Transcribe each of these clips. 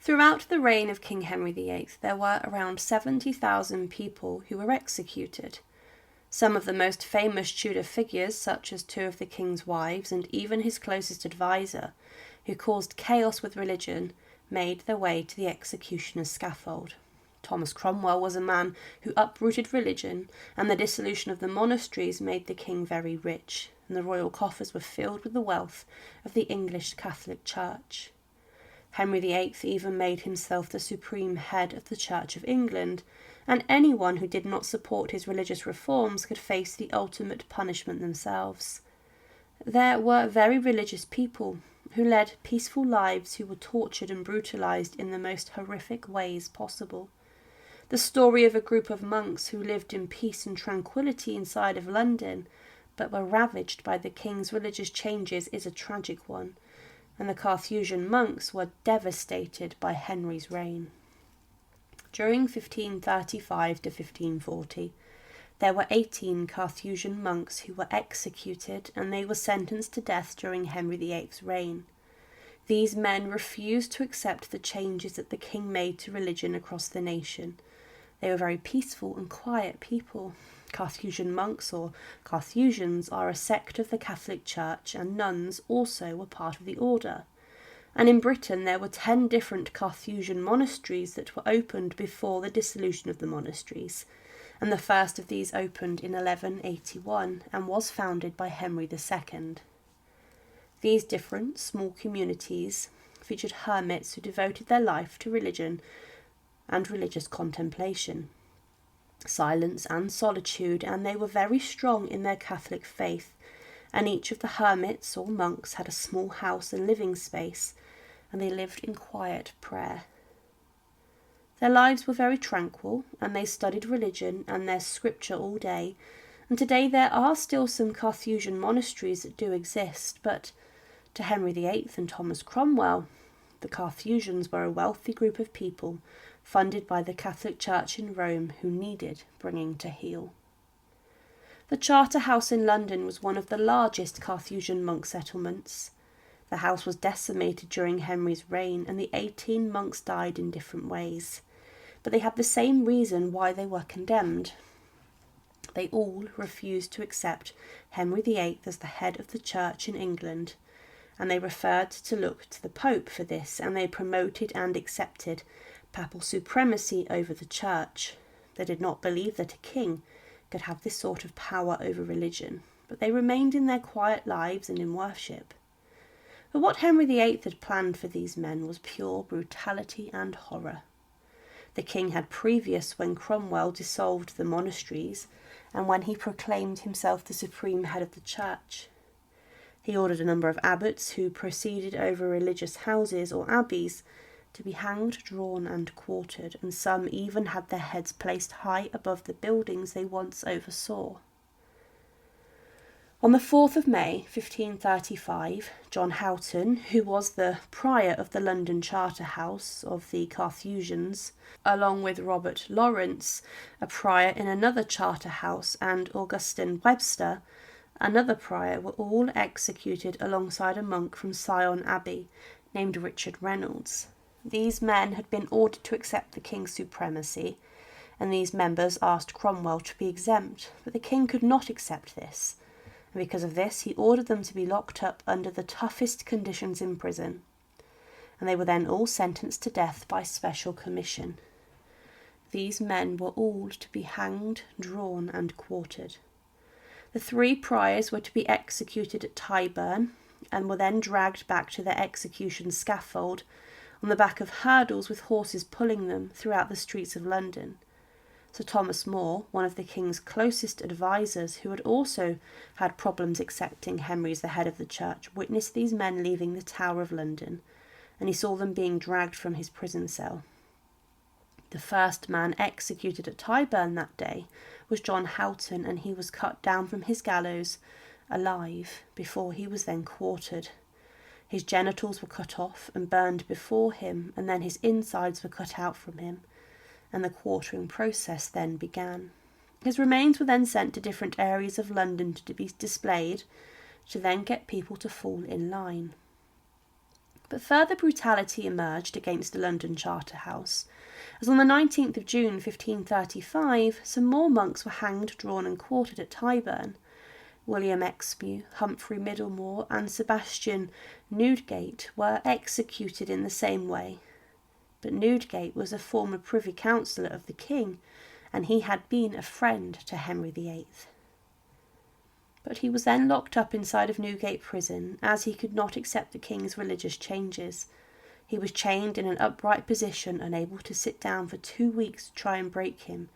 Throughout the reign of King Henry VIII, there were around 70,000 people who were executed. Some of the most famous Tudor figures, such as two of the king's wives and even his closest adviser, who caused chaos with religion, made their way to the executioner's scaffold. Thomas Cromwell was a man who uprooted religion, and the dissolution of the monasteries made the king very rich, and the royal coffers were filled with the wealth of the English Catholic Church. Henry VIII even made himself the supreme head of the Church of England, and anyone who did not support his religious reforms could face the ultimate punishment themselves. There were very religious people who led peaceful lives who were tortured and brutalised in the most horrific ways possible. The story of a group of monks who lived in peace and tranquility inside of London, but were ravaged by the king's religious changes, is a tragic one, and the Carthusian monks were devastated by Henry's reign. During 1535 to 1540, there were 18 Carthusian monks who were executed, and they were sentenced to death during Henry VIII's reign. These men refused to accept the changes that the king made to religion across the nation. They were very peaceful and quiet people. Carthusian monks, or Carthusians, are a sect of the Catholic Church, and nuns also were part of the order. And in Britain there were 10 different Carthusian monasteries that were opened before the dissolution of the monasteries, and the first of these opened in 1181 and was founded by Henry II. These different small communities featured hermits who devoted their life to religion and religious contemplation, silence and solitude, and they were very strong in their Catholic faith, and each of the hermits or monks had a small house and living space, and they lived in quiet prayer. Their lives were very tranquil, and they studied religion and their scripture all day, and today there are still some Carthusian monasteries that do exist, but to Henry VIII and Thomas Cromwell, the Carthusians were a wealthy group of people funded by the Catholic Church in Rome who needed bringing to heel. The Charter House in London was one of the largest Carthusian monk settlements. The house was decimated during Henry's reign, and the 18 monks died in different ways, but they had the same reason why they were condemned. They all refused to accept Henry VIII as the head of the Church in England, and they referred to look to the Pope for this, and they promoted and accepted papal supremacy over the Church. They did not believe that a king could have this sort of power over religion, but they remained in their quiet lives and in worship. But what Henry VIII had planned for these men was pure brutality and horror. The king had previous when Cromwell dissolved the monasteries and when he proclaimed himself the supreme head of the Church. He ordered a number of abbots who proceeded over religious houses or abbeys to be hanged, drawn and quartered, and some even had their heads placed high above the buildings they once oversaw. On the 4th of May 1535, John Houghton, who was the prior of the London Charter House of the Carthusians, along with Robert Lawrence, a prior in another charter house, and Augustine Webster, another prior, were all executed alongside a monk from Sion Abbey named Richard Reynolds. These men had been ordered to accept the king's supremacy, and these members asked Cromwell to be exempt, but the king could not accept this, and because of this he ordered them to be locked up under the toughest conditions in prison, and they were then all sentenced to death by special commission. These men were all to be hanged, drawn and quartered. The 3 priors were to be executed at Tyburn, and were then dragged back to their execution scaffold on the back of hurdles with horses pulling them throughout the streets of London. Sir Thomas More, one of the king's closest advisers, who had also had problems accepting Henry as the head of the church, witnessed these men leaving the Tower of London, and he saw them being dragged from his prison cell. The first man executed at Tyburn that day was John Houghton, and he was cut down from his gallows alive before he was then quartered. His genitals were cut off and burned before him, and then his insides were cut out from him, and the quartering process then began. His remains were then sent to different areas of London to be displayed, to then get people to fall in line. But further brutality emerged against the London Charterhouse, as on the 19th of June 1535 some more monks were hanged, drawn and quartered at Tyburn. William Exmew, Humphrey Middlemore and Sebastian Newdegate were executed in the same way. But Newdegate was a former privy councillor of the king, and he had been a friend to Henry VIII. But he was then locked up inside of Newgate prison, as he could not accept the king's religious changes. He was chained in an upright position, unable to sit down for 2 weeks to try and break him,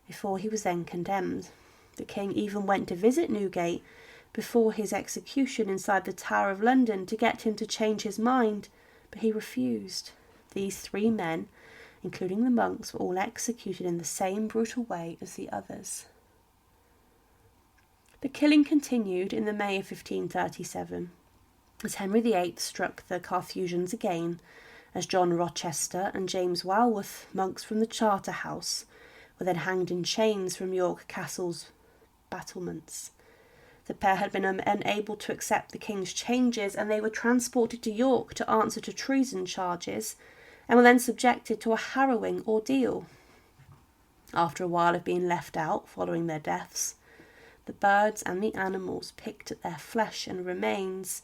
before he was then condemned. The king even went to visit Newgate before his execution inside the Tower of London to get him to change his mind, but he refused. These 3 men, including the monks, were all executed in the same brutal way as the others. The killing continued in the May of 1537, as Henry VIII struck the Carthusians again, as John Rochester and James Walworth, monks from the Charterhouse, were then hanged in chains from York Castle's battlements. The pair had been unable to accept the king's changes, and they were transported to York to answer to treason charges, and were then subjected to a harrowing ordeal. After a while of being left out following their deaths, the birds and the animals picked at their flesh and remains,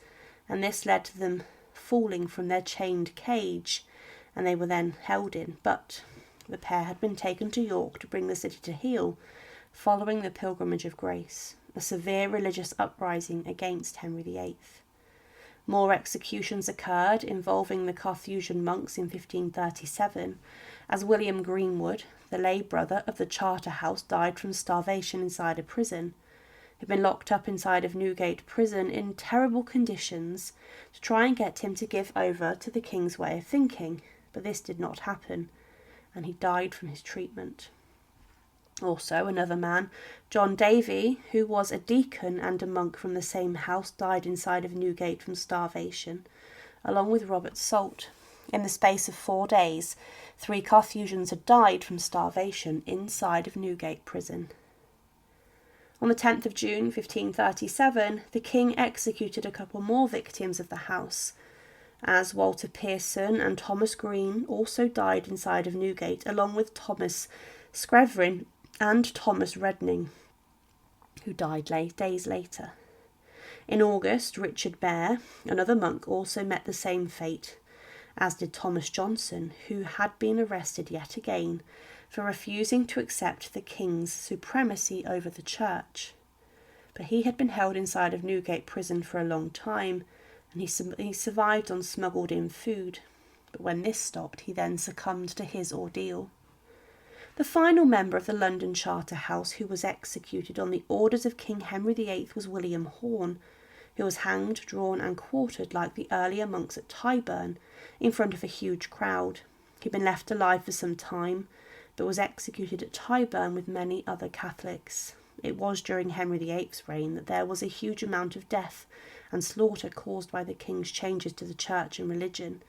and this led to them falling from their chained cage, and they were then held in. But the pair had been taken to York to bring the city to heel, following the Pilgrimage of Grace, a severe religious uprising against Henry VIII. More executions occurred involving the Carthusian monks in 1537, as William Greenwood, the lay brother of the Charterhouse, died from starvation inside a prison. He'd been locked up inside of Newgate prison in terrible conditions to try and get him to give over to the king's way of thinking, but this did not happen, and he died from his treatment. Also, another man, John Davy, who was a deacon and a monk from the same house, died inside of Newgate from starvation, along with Robert Salt. In the space of 4 days, 3 Carthusians had died from starvation inside of Newgate prison. On the 10th of June 1537, the king executed a couple more victims of the house, as Walter Pearson and Thomas Green also died inside of Newgate, along with Thomas Screvrin and Thomas Redning, who died days later. In August, Richard Bear, another monk, also met the same fate, as did Thomas Johnson, who had been arrested yet again for refusing to accept the king's supremacy over the church. But he had been held inside of Newgate prison for a long time, and he survived on smuggled-in food. But when this stopped, he then succumbed to his ordeal. The final member of the London Charterhouse who was executed on the orders of King Henry VIII was William Horne, who was hanged, drawn and quartered like the earlier monks at Tyburn, in front of a huge crowd. He'd been left alive for some time, but was executed at Tyburn with many other Catholics. It was during Henry VIII's reign that there was a huge amount of death and slaughter caused by the king's changes to the church and religion,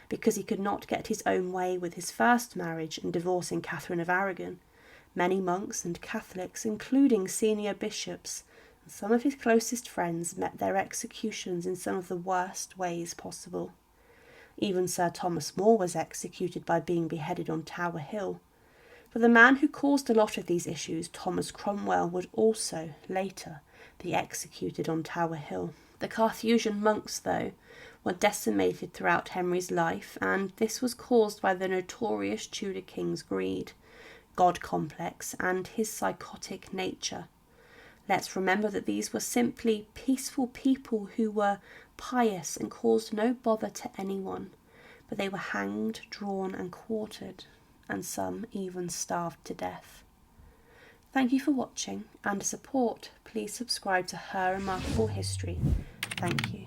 because he could not get his own way with his first marriage and divorcing Catherine of Aragon. Many monks and Catholics, including senior bishops and some of his closest friends, met their executions in some of the worst ways possible. Even Sir Thomas More was executed by being beheaded on Tower Hill. But the man who caused a lot of these issues, Thomas Cromwell, would also later be executed on Tower Hill. The Carthusian monks, though, were decimated throughout Henry's life, and this was caused by the notorious Tudor king's greed, God complex, and his psychotic nature. Let's remember that these were simply peaceful people who were pious and caused no bother to anyone, but they were hanged, drawn and quartered, and some even starved to death. Thank you for watching, and to support, please subscribe to Her Remarkable History. Thank you.